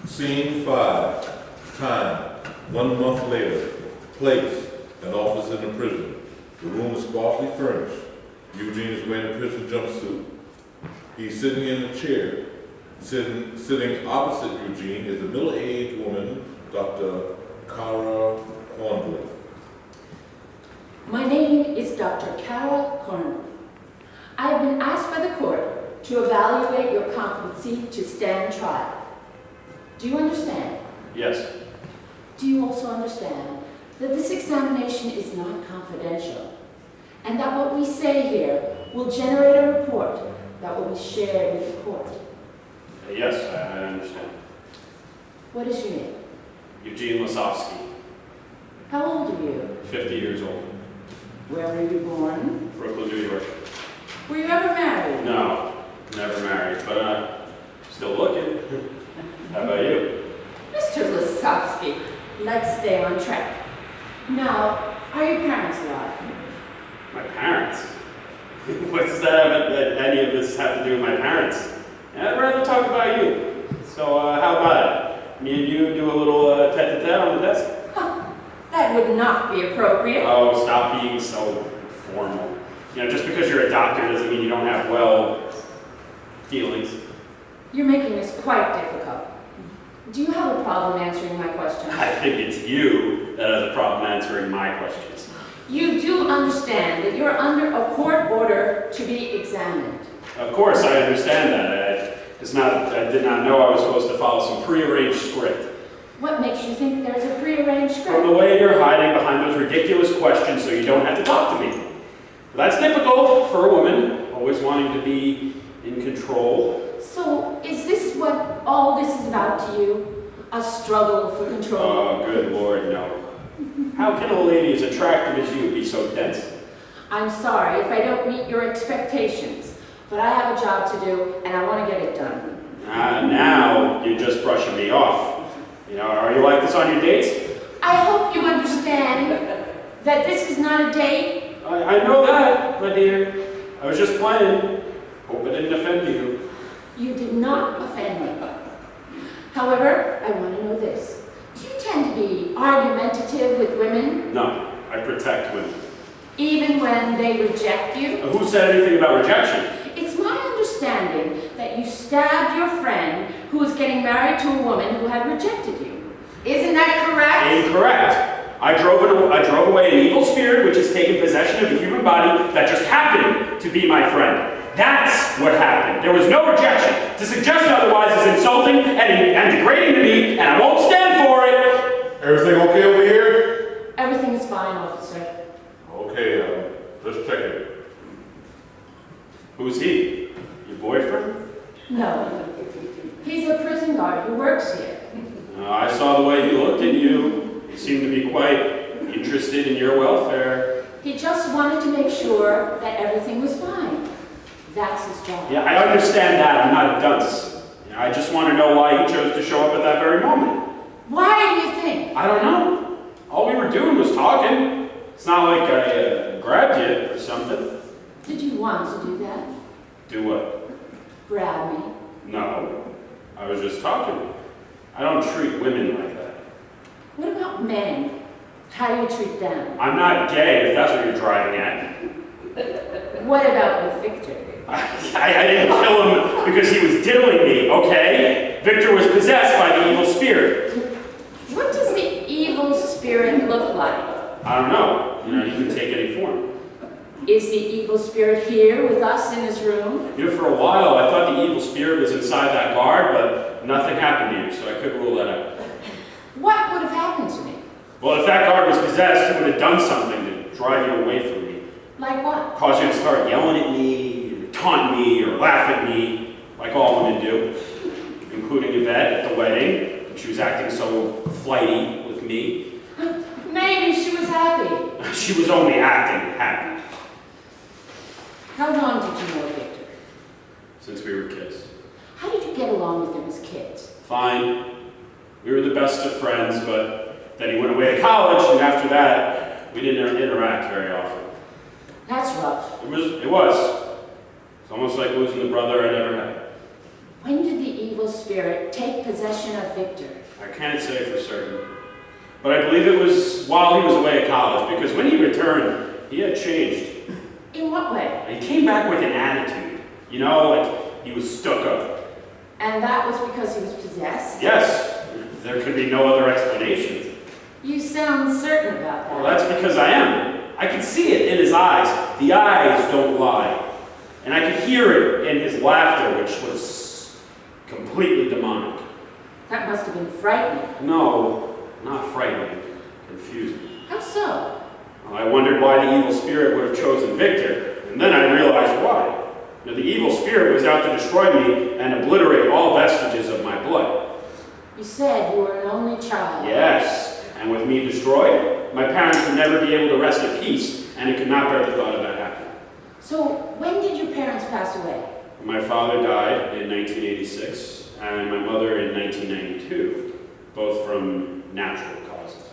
Scene 5. Time, 1 month later. Place, an office in the prison. The room is sparsely furnished. Eugene is wearing a prison jumpsuit. He's sitting in a chair. Sitting opposite Eugene is a middle-aged woman, Dr. Kara Hornblith. My name is Dr. Kara Hornblith. I have been asked by the court to evaluate your competency to stand trial. Do you understand? Yes. Do you also understand that this examination is not confidential, and that what we say here will generate a report that will be shared with the court? Yes, I understand. What is your name? Eugene Lasovsky, How old are you? 50 years old, Where were you born? Brooklyn, New York. Were you ever married? No, never married, but still looking. How about you? Mr. Lasovsky, let's stay on track. Now, are your parents alive? My parents? What does that have, any of this have to do with my parents? I'd rather talk about you. So how about it? Me and you do a little tete-a-tete on the desk? That would not be appropriate. Oh, stop being so formal. You know, just because you're a doctor doesn't mean you don't have, well, feelings. You're making this quite difficult. Do you have a problem answering my questions? I think it's you that has a problem answering my questions. You do understand that you're under a court order to be examined. Of course, I understand that. I did not know I was supposed to follow some prearranged script. What makes you think there's a prearranged From script? the way you're hiding behind those ridiculous questions so you don't have to talk to me. That's typical for a woman, always wanting to be in control. So, is this what all this is about to you? A struggle for control? Oh, good Lord, no. How can a lady as attractive as you be so dense? I'm sorry if I don't meet your expectations, but I have a job to do and I want to get it done. Now you're just brushing me off. You know, are you like this on your dates? I hope you understand that this is not a date. I know that, my dear. I was just playing. Hope I didn't offend you. You did not offend me. However, I want to know this. Do you tend to be argumentative with women? No, I protect women. Even when they reject you? Who said anything about rejection? It's my understanding that you stabbed your friend who was getting married to a woman who had rejected you. Isn't that correct? Incorrect. I drove away an evil spirit which has taken possession of a human body that just happened to be my friend. That's what happened. There was no rejection. To suggest otherwise is insulting and degrading to me, and I won't stand for it. Everything okay over here? Everything is fine, officer. Okay, let's check it. Who's he? Your boyfriend? No. He's a prison guard who works here. I saw the way he looked at you. He seemed to be quite interested in your welfare. He just wanted to make sure that everything was fine. That's his job. Yeah, I understand that. I'm not a dunce. I just want to know why he chose to show up at that very moment. Why do you think? I don't know. All we were doing was talking. It's not like I grabbed you or something. Did you want to do that? Do what? Grab me? No. I was just talking. I don't treat women like that. What about men? How do you treat them? I'm not gay, if that's what you're driving at. What about with Victor? I didn't kill him because he was diddling me, okay? Victor was possessed by the evil spirit. What does the evil spirit look like? I don't know. You know, he can take any form. Is the evil spirit here with us in this room? You know, for a while, I thought the evil spirit was inside that guard, but nothing happened to you, so I couldn't rule that out. What would have happened to me? Well, if that guard was possessed, he would have done something to drive you away from me. Like what? Cause you to start yelling at me, or taunt me, or laugh at me, like all women do. Including Yvette at the wedding. She was acting so flighty with me. Maybe she was happy. She was only acting happy. How long did you know Victor? Since we were kids. How did you get along with him as kids? Fine. We were the best of friends, but then he went away to college, and after that, we didn't interact very often. That's rough. It was. It's almost like losing the brother I never had. When did the evil evil spirit take possession of Victor? I can't say for certain. But I believe it was while he was away at college, because when he returned, he had changed. In what way? He came back with an attitude. You know, like he was stuck up. And that was because he was possessed? Yes, there could be no other explanation. You sound certain about that. Well, that's because I am. I can see it in his eyes. The eyes don't lie. And I could hear it in his laughter, which was completely demonic. That must have been frightening. No, not frightening. Confusing. How so? Well, I wondered why the evil spirit would have chosen Victor, and then I realized why. You know, the evil spirit was out to destroy me and obliterate all vestiges of my blood. You said you were an only child. Yes, and with me destroyed, my parents would never be able to rest in peace, and it could not bear the thought of that happening. So, when did your parents pass away? My father died in 1986, and my mother in 1992, both from natural causes.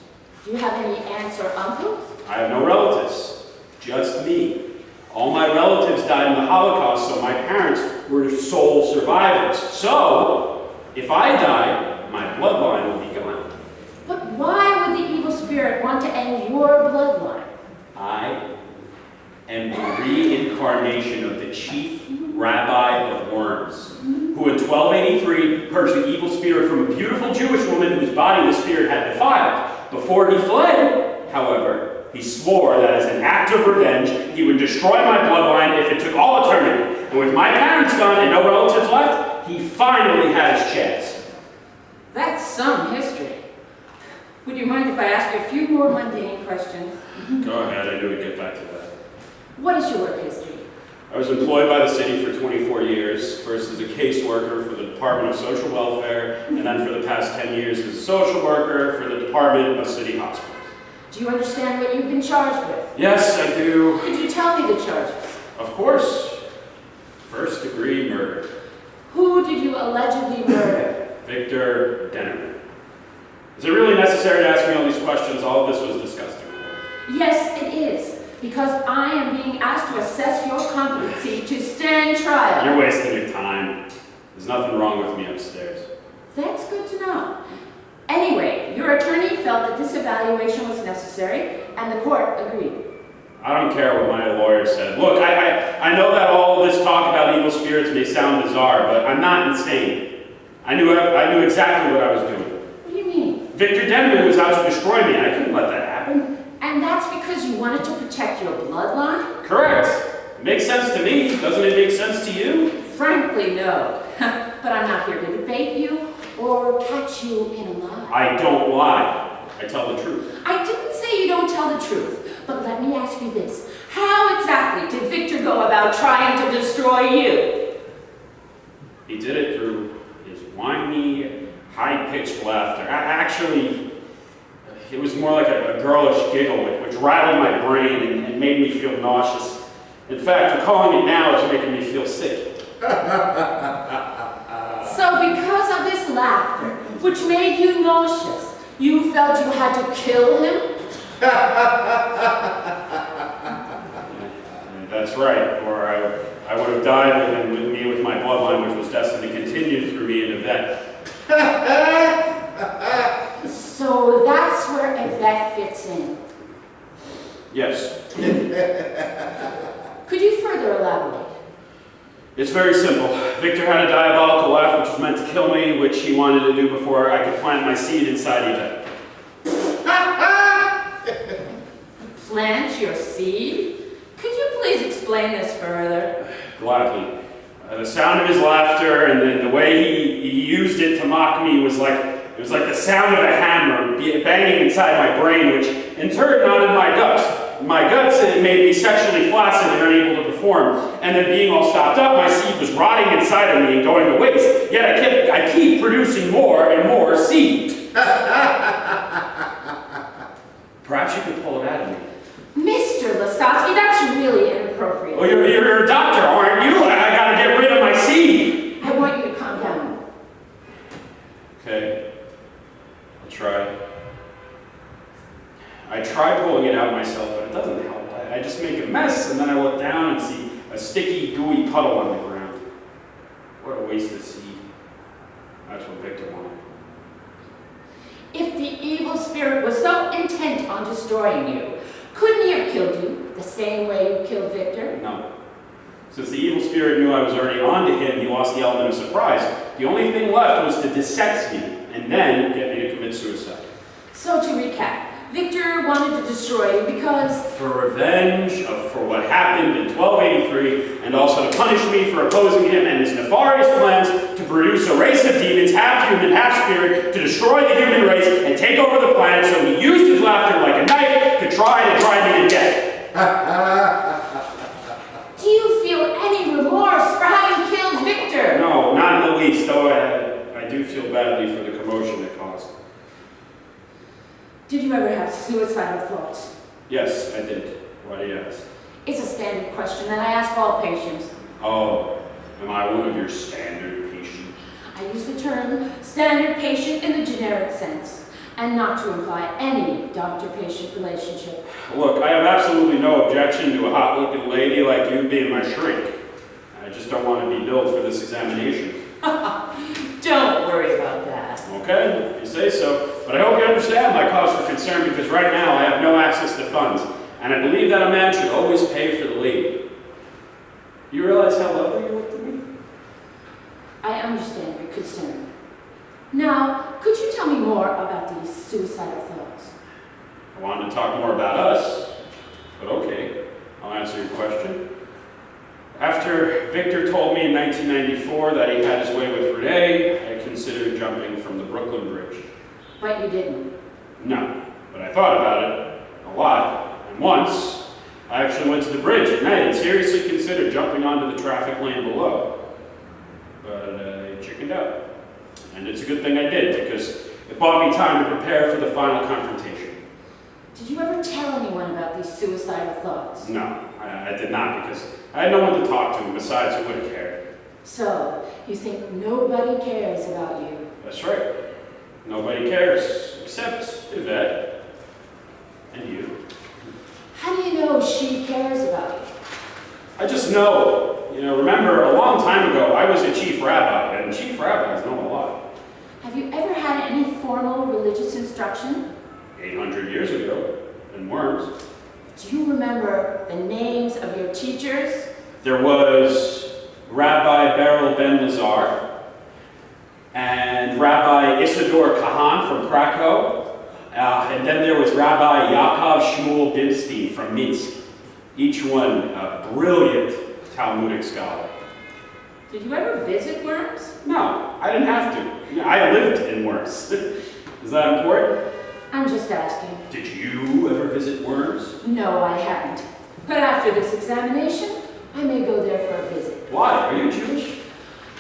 Do you have any aunts or uncles? I have no relatives, just me. All my relatives died in the Holocaust, so my parents were sole survivors. So, if I die, my bloodline will be gone. But why would the evil spirit want to end your bloodline? I am the reincarnation of the chief rabbi of Worms, who in 1283 purged the evil spirit from a beautiful Jewish woman whose body the spirit had defiled. Before he fled, however, he swore that as an act of revenge, he would destroy my bloodline if it took all eternity. And with my parents gone and no relatives left, he finally had his chance. That's some history. Would you mind if I ask you a few more mundane questions? Go ahead, I knew we'd get back to that. What is your work history? I was employed by the city for 24 years, first as a caseworker for the Department of Social Welfare, and then for the past 10 years as a social worker for the Department of City Hospitals. Do you understand what you've been charged with? Yes, I do. Could you tell me the charges? Of course. First-degree murder. Who did you allegedly murder? Victor Dennerman. Is it really necessary to ask me all these questions? All of this was discussed in court. Yes, it is. Because I am being asked to assess your competency to stand trial. You're wasting your time. There's nothing wrong with me upstairs. That's good to know. Anyway, your attorney felt that this evaluation was necessary, and the court agreed. I don't care what my lawyer said. Look, I know that all this talk about evil spirits may sound bizarre, but I'm not insane. I knew exactly what I was doing. What do you mean? Victor Dennerman was out to destroy me. I couldn't let that happen. And that's because you wanted to protect your bloodline? Correct. It makes sense to me. Doesn't it make sense to you? Frankly, no. But I'm not here to debate you or catch you in a lie. I don't lie. I tell the truth. I didn't say you don't tell the truth, but let me ask you this. How exactly did Victor go about trying to destroy you? He did it through his whiny, high-pitched laughter. Actually, it was more like a girlish giggle, which rattled my brain and made me feel nauseous. In fact, recalling it now is making me feel sick. So because of this laughter, which made you nauseous, you felt you had to kill him? That's right, or I would have died with my bloodline, which was destined to continue through me into Yvette. So that's where Yvette fits in. Yes. Could you further elaborate? It's very simple. Victor had a diabolical laugh which was meant to kill me, which he wanted to do before I could plant my seed inside Yvette. Plant your seed? Could you please explain this further? Gladly. The sound of his laughter and then the way he used it to mock me was like the sound of a hammer banging inside my brain, which in turn knotted my guts. My guts made me sexually flaccid and unable to perform. And then being all stopped up, my seed was rotting inside of me and going to waste. Yet I keep producing more and more seed. Perhaps you could pull it out of me. Mr. Lasowski, that's really inappropriate. Oh, you're a doctor, aren't you? I gotta get rid of my seed. I want you to calm down. Okay. I'll try. I try pulling it out myself, but it doesn't help. I just make a mess, and then I look down and see a sticky, gooey puddle on the ground. What a waste of seed. Victor wanted. If the evil spirit was so intent on destroying you, couldn't he have killed you the same way you killed Victor? No. Since the evil spirit knew I was already on to him, he lost the element of surprise. The only thing left was to dissex me and then get me to commit suicide. So to recap, Victor wanted to destroy you because... For revenge for what happened in 1283, and also to punish me for opposing him and his nefarious plans to produce a race of demons, half human, half spirit, to destroy the human race and take over the planet, so he used his laughter like a knife to try to drive me to death. Do you feel any remorse for having killed Victor? No, not in the least, though I do feel badly for the commotion it caused. Did you ever have suicidal thoughts? Yes, I did. Why do you ask? It's a standard question that I ask all patients. Oh, am I one of your standard patients? I use the term standard patient in the generic sense, and not to imply any doctor-patient relationship. Look, I have absolutely no objection to a hot-looking lady like you being my shrink. I just don't want to be billed for this examination. Don't worry about that. Okay, if you say so. But I hope you understand my cause for concern, because right now I have no access to funds, and I believe that a man should always pay for the lady. You realize how lovely you look to me? I understand your concern. Now, could you tell me more about these suicidal thoughts? I wanted to talk more about us, but okay, I'll answer your question. After Victor told me in 1994 that he had his way with Renee, I considered jumping from the Brooklyn Bridge. But you didn't. No, but I thought about it a lot, and once I actually went to the bridge at night and seriously considered jumping onto the traffic lane below. But I chickened out. And it's a good thing I did, because it bought me time to prepare for the final confrontation. Did you ever tell anyone about these suicidal thoughts? No, I did not, because I had no one to talk to, and besides, who would have cared? So, you think nobody cares about you? That's right. Nobody cares, except Yvette. And you. How do you know she cares about you? I just know. You know, remember, a long time ago, I was a chief rabbi, and chief rabbis know a lot. Have you ever had any formal religious instruction? 800 years ago, in Worms. Do you remember the names of your teachers? There was Rabbi Beryl Ben Lazar, and Rabbi Isidore Kahan from Krakow, and then there was Rabbi Yaakov Shmuel Bimstein from Minsk. Each one a brilliant Talmudic scholar. Did you ever visit Worms? No, I didn't have to. I lived in Worms. Is that important? I'm just asking. Did you ever visit Worms? No, I haven't. But after this examination, I may go there for a visit. Why? Are you Jewish?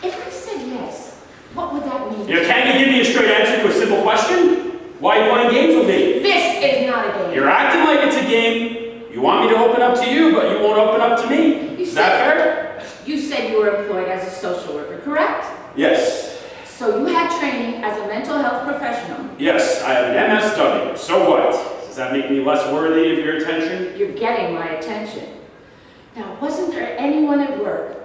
If I said yes, what would that mean? You know, can't you give me a straight answer to a simple question? Why are you playing games with me? This is not a game. You're acting like it's a game. You want me to open up to you, but you won't open up to me. Is that fair? You said you were employed as a social worker, correct? Yes. So you had training as a mental health professional. Yes, I have an MSW. So what? Does that make me less worthy of your attention? You're getting my attention. Now, wasn't there anyone at work,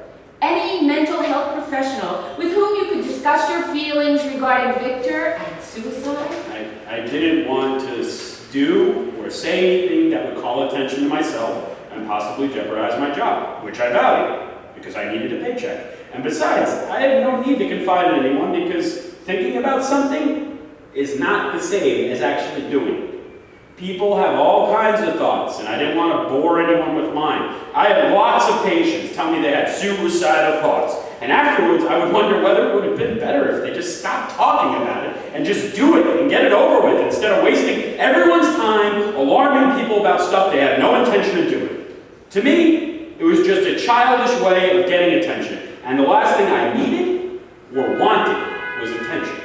any mental health professional with whom you could discuss your feelings regarding Victor and suicide? I didn't want to do or say anything that would call attention to myself and possibly jeopardize my job, which I value, because I needed a paycheck. And besides, I had no need to confide in anyone, because thinking about something is not the same as actually doing it. People have all kinds of thoughts, and I didn't want to bore anyone with mine. I had lots of patients tell me they had suicidal thoughts, and afterwards I would wonder whether it would have been better if they just stopped talking about it and just do it and get it over with, instead of wasting everyone's time alarming people about stuff they had no intention of doing. To me, it was just a childish way of getting attention, and the last thing I needed or wanted was attention.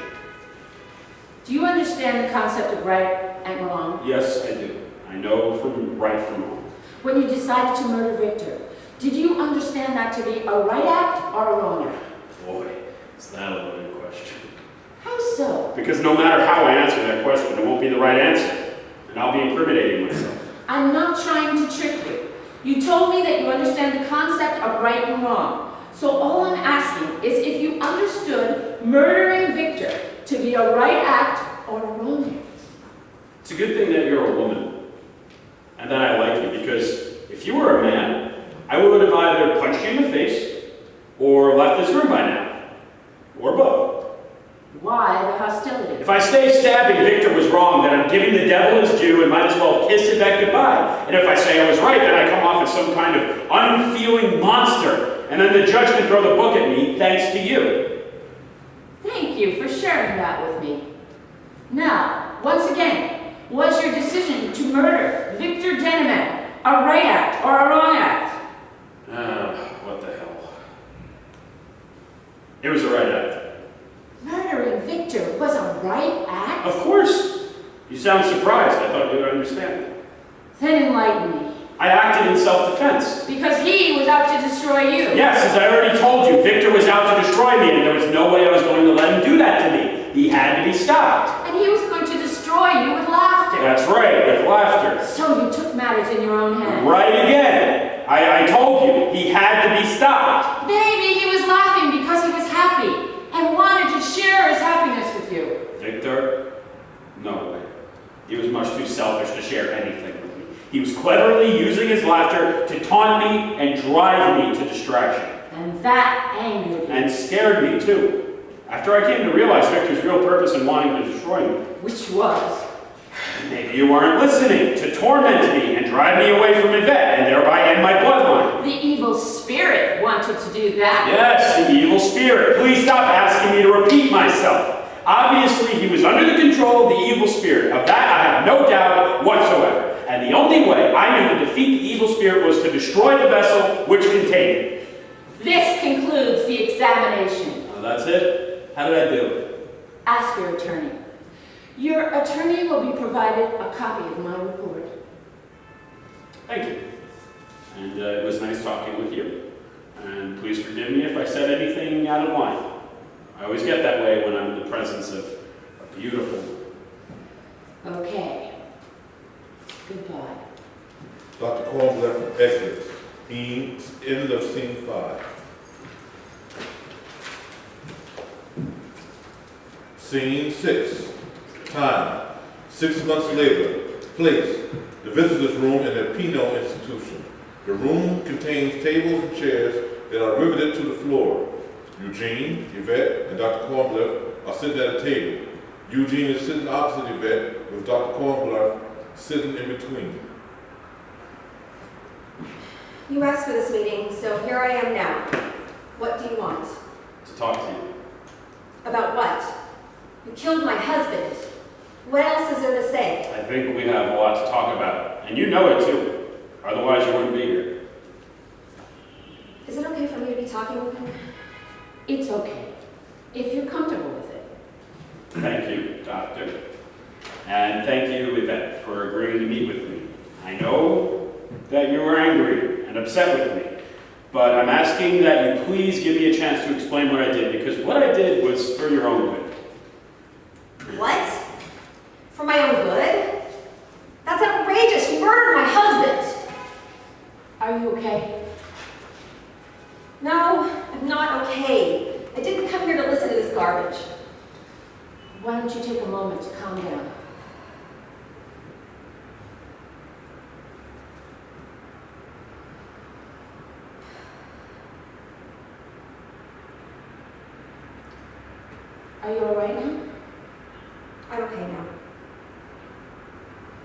Do you understand the concept of right and wrong? Yes, I do. I know from right from wrong. When you decided to murder Victor, did you understand that to be a right act or a wrong act? Boy, is that a loaded question. How so? Because no matter how I answer that question, it won't be the right answer, and I'll be incriminating myself. I'm not trying to trick you. You told me that you understand the concept of right and wrong. So all I'm asking is if you understood murdering Victor to be a right act or a wrong act. It's a good thing that you're a woman, and that I like you, because if you were a man, I would have either punched you in the face or left this room by now, or both. Why the hostility? If I say stabbing Victor was wrong, then I'm giving the devil his due and might as well kiss Yvette goodbye. And if I say I was right, then I come off as some kind of unfeeling monster, and then the judge can throw the book at me thanks to you. Thank you for sharing that with me. Now, once again, was your decision to murder Victor Deneman a right act or a wrong act? What the hell? It was a right act. Murdering Victor was a right act? Of course. You sound surprised. I thought you would understand. Then enlighten me. I acted in self-defense. Because he was out to destroy you. Yes, as I already told you, Victor was out to destroy me, and there was no way I was going to let him do that to me. He had to be stopped. And he was going to destroy you with laughter. That's right, with laughter. So you took matters in your own hands. Right again. I told you, he had to be stopped. Maybe he was laughing because he was happy and wanted to share his happiness with you. Victor? No way. He was much too selfish to share anything with me. He was cleverly using his laughter to taunt me and drive me to distraction. And that angered you. And scared me, too. After I came to realize Victor's real purpose in wanting to destroy me. Which was? Maybe you weren't listening. To torment me and drive me away from Yvette and thereby end my bloodline. The evil spirit wanted to do that. Yes, the evil spirit. Please stop asking me to repeat myself. Obviously, he was under the control of the evil spirit. Of that, I have no doubt whatsoever. And the only way I knew to defeat the evil spirit was to destroy the vessel which contained it. This concludes the examination. Oh, that's it? How did I do? Ask your attorney. Your attorney will be provided a copy of my report. Thank you. And it was nice talking with you. And please forgive me if I said anything out of line. I always get that way when I'm in the presence of a beautiful. Okay. Goodbye. Dr. Cornblath exits. End of scene 5. Scene 6. Time, 6 months later. Place, the visitor's room in the Pinot Institution. The room contains tables and chairs that are riveted to the floor. Eugene, Yvette, and Dr. Cornblath are sitting at a table. Eugene is sitting opposite Yvette, with Dr. Cornblath sitting in between. You asked for this meeting, so here I am now. What do you want? To talk to you. About what? You killed my husband. What else is there to say? I think we have a lot to talk about. And you know it too. Otherwise you wouldn't be here. Is it okay for me to be talking with him? It's okay, if you're comfortable with it. Thank you, Doctor. And thank you, Yvette, for agreeing to meet with me. I know that you were angry and upset with me, but I'm asking that you please give me a chance to explain what I did, because what I did was for your own good. What? For my own good? That's outrageous. You murdered my husband. Are you okay? No, I'm not okay. I didn't come here to listen to this garbage. Why don't you take a moment to calm down? Are you all right now? I'm okay now.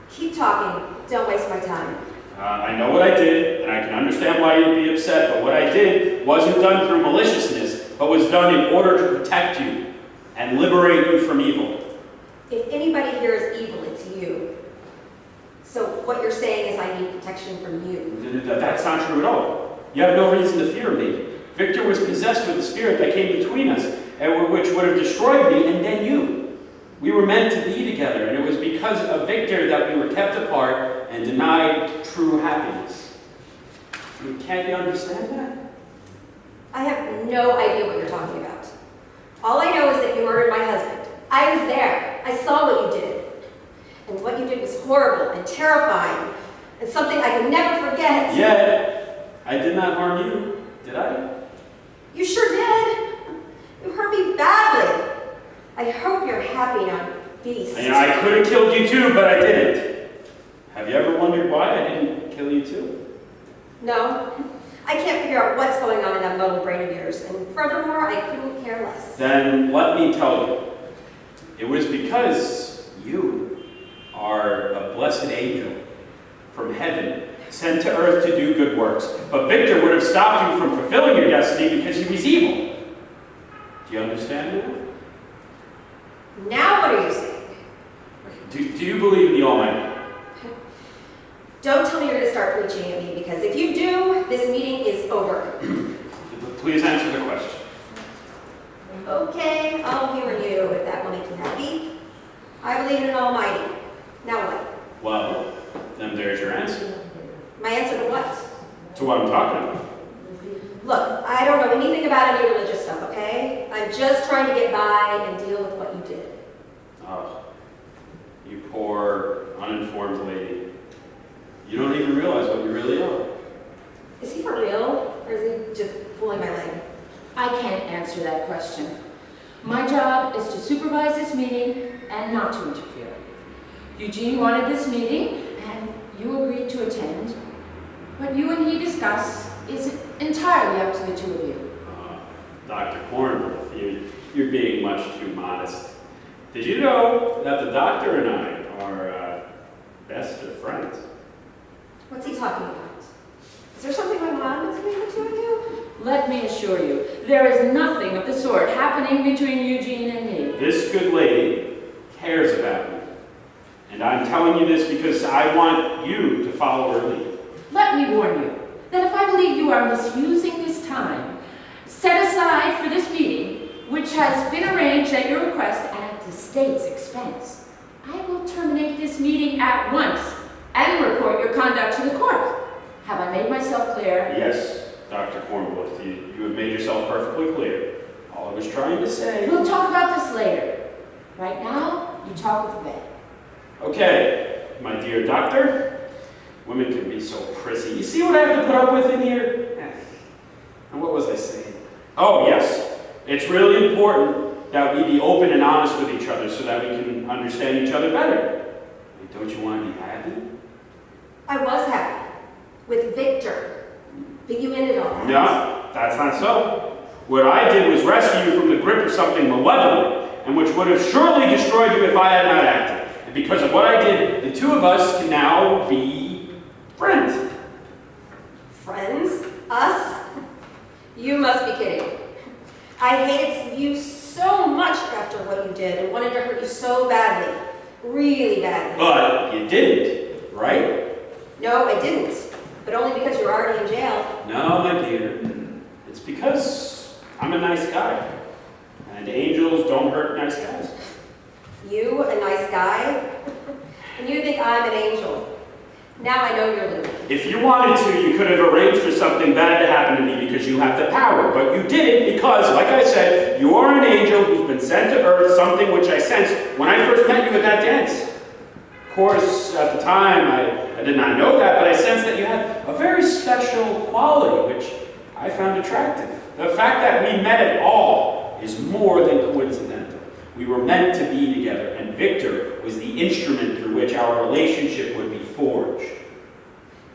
Keep talking. Don't waste my time. I know what I did, and I can understand why you'd be upset, but what I did wasn't done through maliciousness, but was done in order to protect you and liberate you from evil. If anybody here is evil, it's you. So what you're saying is I need protection from you. That's not true at all. You have no reason to fear me. Victor was possessed with the spirit that came between us, and which would have destroyed me and then you. We were meant to be together, and it was because of Victor that we were kept apart and denied true happiness. Can't you understand that? I have no idea what you're talking about. All I know is that you murdered my husband. I was there. I saw what you did. And what you did was horrible and terrifying and something I can never forget. Yet, I did not harm you, did I? You sure did. You hurt me badly. I hope you're beast. And I could have killed you too, but I didn't. Have you ever wondered why I didn't kill you too? No, I can't figure out what's going on in that muddled brain of yours, and furthermore, I couldn't care less. Then let me tell you. It was because you are a blessed angel from heaven, sent to earth to do good works. But Victor would have stopped you from fulfilling your destiny because he was evil. Do you understand now? Now what are you saying? Do you believe in the Almighty? Don't tell me you're going to start preaching at me, because if you do, this meeting is over. Please answer the question. Okay, I'll humor you if that will make you happy. I believe in an Almighty. Now what? Well, then there's your answer. My answer to what? To what I'm talking about. Look, I don't know anything about any religious stuff, okay? I'm just trying to get by and deal with what you did. Oh, you poor, uninformed lady. You don't even realize what you really are. Is he for real? Or is he just pulling my leg? I can't answer that question. My job is to supervise this meeting and not to interfere. Eugene wanted this meeting, and you agreed to attend. What you and he discuss is entirely up to the two of you. Dr. Cornwall, you're being much too modest. Did you know that the doctor and I are best of friends? What's he talking about? Is there something going on between the two of you? Let me assure you, there is nothing of the sort happening between Eugene and me. This good lady cares about me. And I'm telling you this because I want you to follow her lead. Let me warn you that if I believe you are misusing this time, set aside for this meeting, which has been arranged at your request and at the state's expense, I will terminate this meeting at once and report your conduct to the court. Have I made myself clear? Yes, Dr. Cornwall, you have made yourself perfectly clear. All I was trying to say... We'll talk about this later. Right now, you talk with the vet. Okay, my dear doctor. Women can be so prissy. You see what I have to put up with in here? And what was I saying? Oh, yes. It's really important that we be open and honest with each other so that we can understand each other better. Don't you want to be happy? I was happy. With Victor. But you ended all that. No, that's not so. What I did was rescue you from the grip of something malevolent, and which would have surely destroyed you if I had not acted. And because of what I did, the two of us can now be friends. Friends? Us? You must be kidding. I hated you so much after what you did and wanted to hurt you so badly. Really badly. But you didn't, right? No, I didn't. But only because you're already in jail. No, my dear. It's because I'm a nice guy. And angels don't hurt nice guys. You, a nice guy? And you think I'm an angel. Now I know you're living. If you wanted to, you could have arranged for something bad to happen to me because you have the power. But you didn't because, like I said, you are an angel who's been sent to earth, something which I sensed when I first met you at that dance. Of course, at the time, I did not know that, but I sensed that you had a very special quality, which I found attractive. The fact that we met at all is more than coincidental. We were meant to be together, and Victor was the instrument through which our relationship would be forged.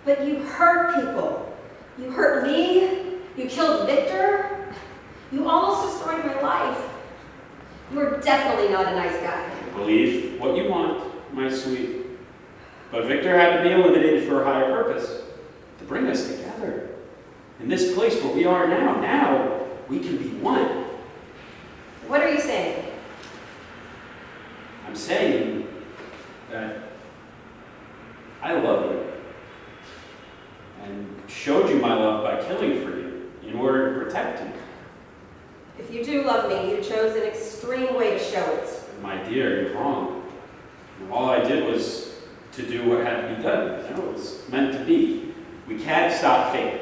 But you hurt people. You hurt me. You killed Victor. You almost destroyed my life. You were definitely not a nice guy. Believe what you want, my sweet. But Victor had to be eliminated for a higher purpose, to bring us together. In this place where we are now we can be one. What are you saying? I'm saying that I love you and showed you my love by killing for you in order to protect you. If you do love me, you chose an extreme way to show it. My dear, you're wrong. All I did was to do what had to be done. It was meant to be. We can't stop fate.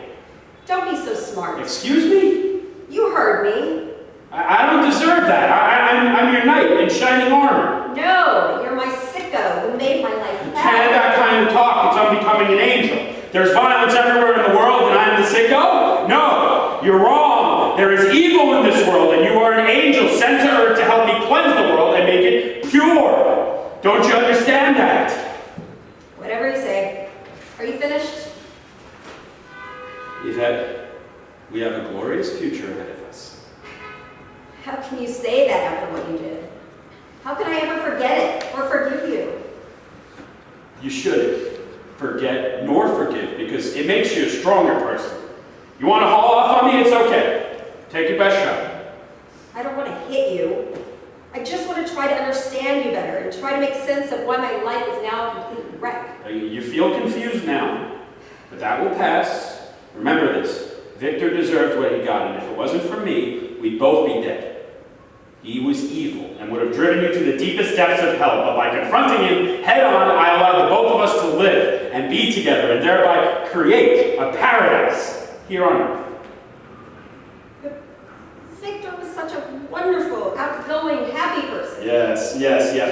Don't be so smart. Excuse me? You heard me. I don't deserve that. I'm your knight in shining armor. No, you're my sicko who made my life You hell. can't that kind of talk. It's unbecoming an angel. There's violence everywhere in the world and I'm the sicko? No, you're wrong. There is evil in this world and you are an angel sent to earth to help me cleanse the world and make it pure. Don't you understand that? Whatever you say. Are you finished? Yvette, we have a glorious future ahead of us. How can you say that after what you did? How can I ever forget it or forgive you? You shouldn't forget nor forgive because it makes you a stronger person. You want to haul off on me? It's okay. Take your best shot. I don't want to hit you. I just want to try to understand you better and try to make sense of why my life is now a complete wreck. You feel confused now, but that will pass. Remember this. Victor deserved what he got, and if it wasn't for me, we'd both be dead. He was evil and would have driven you to the deepest depths of hell, but by confronting him head-on, I allowed the both of us to live and be together and thereby create a paradise here on earth. But Victor was such a wonderful, outgoing, happy person. Yes,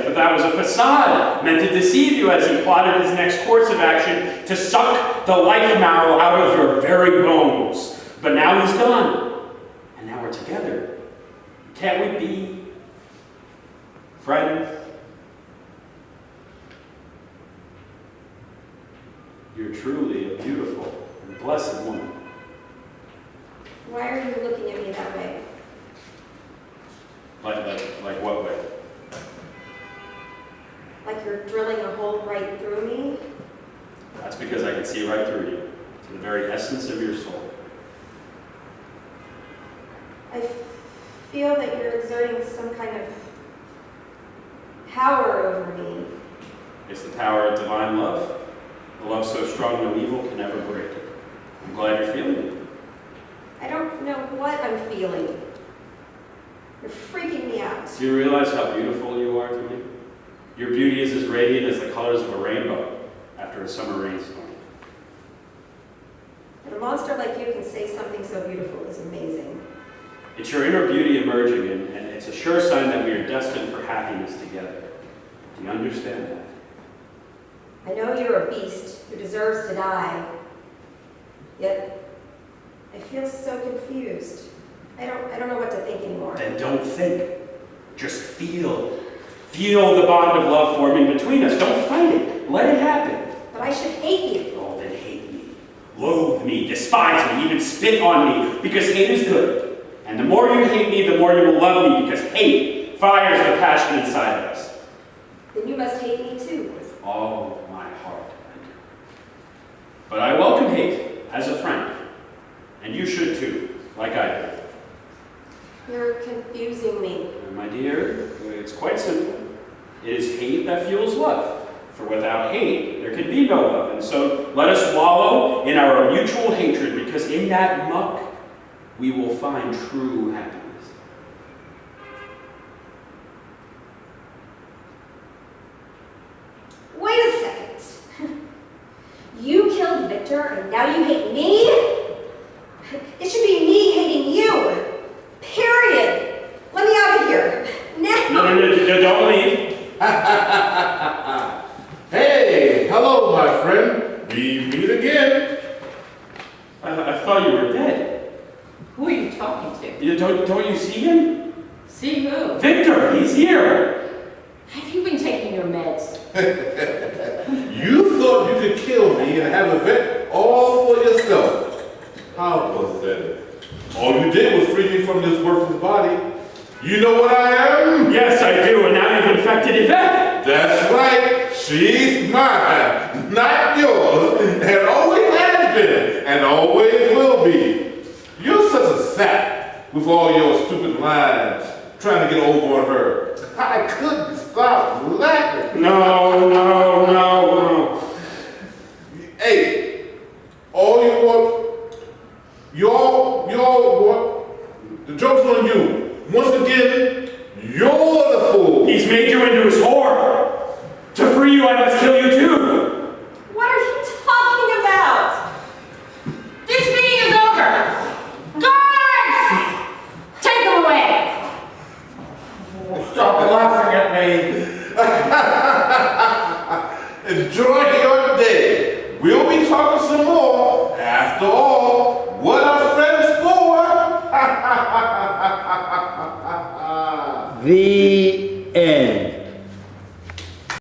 but that was a facade meant to deceive you as he plotted his next course of action to suck the life marrow out of your very bones. But now he's gone, and now we're together. Can't we be friends? You're truly a beautiful and blessed woman. Why are you looking at me that way? Like what way? Like you're drilling a hole right through me? That's because I can see right through you, to the very essence of your soul. I feel that you're exerting some kind of power over me. It's the power of divine love. A love so strong no evil can ever break it. I'm glad you're feeling it. I don't know what I'm feeling. You're freaking me out. Do you realize how beautiful you are to me? Your beauty is as radiant as the colors of a rainbow after a summer rainstorm. And a monster like you can say something so beautiful is amazing. It's your inner beauty emerging, and it's a sure sign that we are destined for happiness together. Do you understand that? I know you're a beast who deserves to die. Yet, I feel so confused. I don't know what to think anymore. Then don't think. Just feel. Feel the bond of love forming between us. Don't fight it. Let it happen. But I should hate you. Oh, then hate me. Loathe me. Despise me. Even spit on me. Because hate is good. And the more you hate me, the more you will love me. Because hate fires the passion inside of us. Then you must hate me too. With all my heart, I do. But I welcome hate as a friend. And you should too, like I do. You're confusing me. And my dear, it's quite simple. It is hate that fuels love. For without hate, there can be no love. And so let us wallow in our mutual hatred, because in that muck, we will find true happiness. Wait a second. You killed Victor and now you hate me? It should be me hating you. Period. Let me out of here. Now. No, don't leave. Hey, hello, my friend. We meet again. I thought you were dead. Who are you talking to? Don't you see him? See who? Victor, he's here. Have you been taking your meds? You thought you could kill me and have a vet all for yourself. How pathetic. All you did was free me from this worthless body. You know what I am? Yes, I do, and now you've infected Yvette. That's right. She's mine, not yours, and always has been, and always will be. You're such a sap with all your stupid lines, trying to get over on her. I couldn't stop laughing. No. Hey, all you want, y'all want, the joke's on you. Once again, you're the fool. He's made you into his whore. To free you, I must kill you too. What are you talking about? This meeting is over! Guards! Take them away! Stop laughing at me. Enjoy your day. We'll be talking some more. After all, what are friends for? The end.